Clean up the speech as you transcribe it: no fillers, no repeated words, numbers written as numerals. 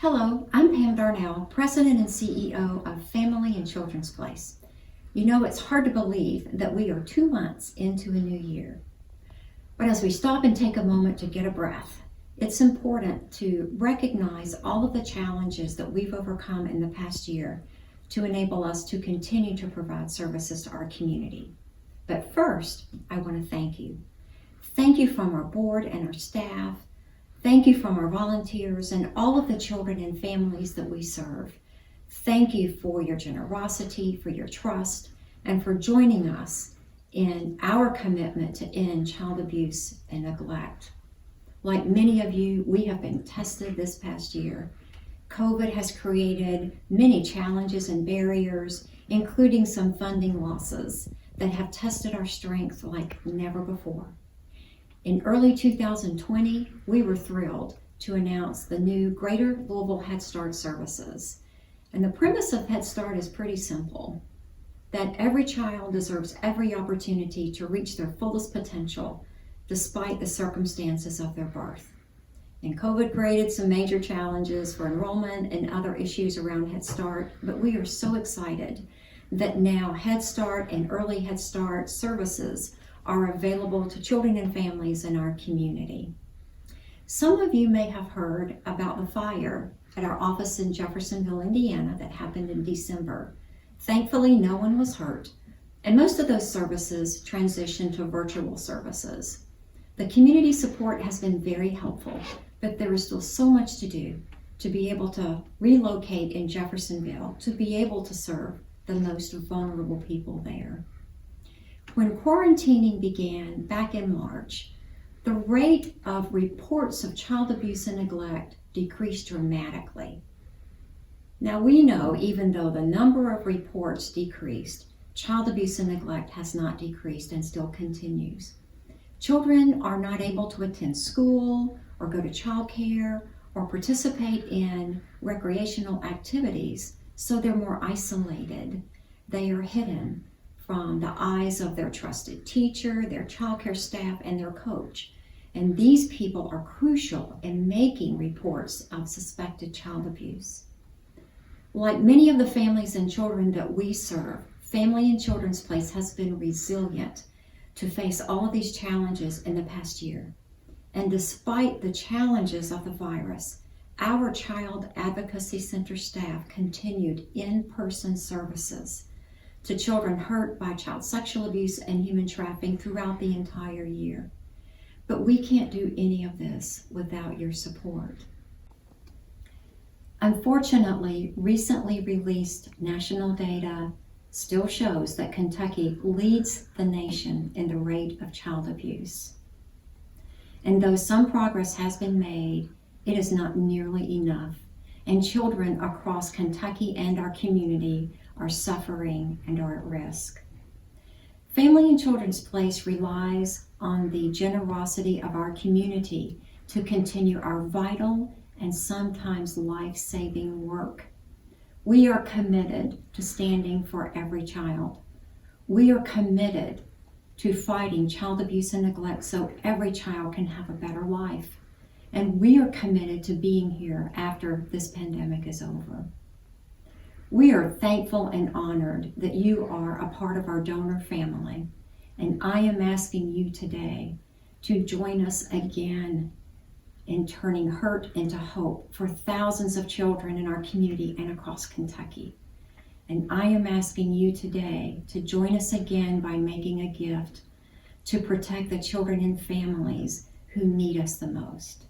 Hello, I'm Pam Darnell, President and CEO of Family and Children's Place. You know, it's hard to believe that we are 2 months into a new year. But as we stop and take a moment to get a breath, it's important to recognize all of the challenges that we've overcome in the past year to enable us to continue to provide services to our community. But first, I want to thank you. Thank you from our board and our staff. Thank you from our volunteers and all of the children and families that we serve. Thank you for your generosity, for your trust, and for joining us in our commitment to end child abuse and neglect. Like many of you, we have been tested this past year. COVID has created many challenges and barriers, including some funding losses that have tested our strength like never before. In early 2020, we were thrilled to announce the new Greater Louisville Head Start services. And the premise of Head Start is pretty simple, that every child deserves every opportunity to reach their fullest potential despite the circumstances of their birth. And COVID created some major challenges for enrollment and other issues around Head Start, but we are so excited that now Head Start and Early Head Start services are available to children and families in our community. Some of you may have heard about the fire at our office in Jeffersonville, Indiana that happened in December. Thankfully, no one was hurt, and most of those services transitioned to virtual services. The community support has been very helpful, but there is still so much to do to be able to relocate in Jeffersonville, to be able to serve the most vulnerable people there. When quarantining began back in March, the rate of reports of child abuse and neglect decreased dramatically. Now we know even though the number of reports decreased, child abuse and neglect has not decreased and still continues. Children are not able to attend school or go to childcare or participate in recreational activities, so they're more isolated. They are hidden from the eyes of their trusted teacher, their childcare staff, and their coach. And these people are crucial in making reports of suspected child abuse. Like many of the families and children that we serve, Family and Children's Place has been resilient to face all of these challenges in the past year. And despite the challenges of the virus, our Child Advocacy Center staff continued in-person services to children hurt by child sexual abuse and human trafficking throughout the entire year. But we can't do any of this without your support. Unfortunately, recently released national data still shows that Kentucky leads the nation in the rate of child abuse. And though some progress has been made, it is not nearly enough. And children across Kentucky and our community are suffering and are at risk. Family and Children's Place relies on the generosity of our community to continue our vital and sometimes life-saving work. We are committed to standing for every child. We are committed to fighting child abuse and neglect so every child can have a better life. And we are committed to being here after this pandemic is over. We are thankful and honored that you are a part of our donor family. And I am asking you today to join us again in turning hurt into hope for thousands of children in our community and across Kentucky. And I am asking you today to join us again by making a gift to protect the children and families who need us the most.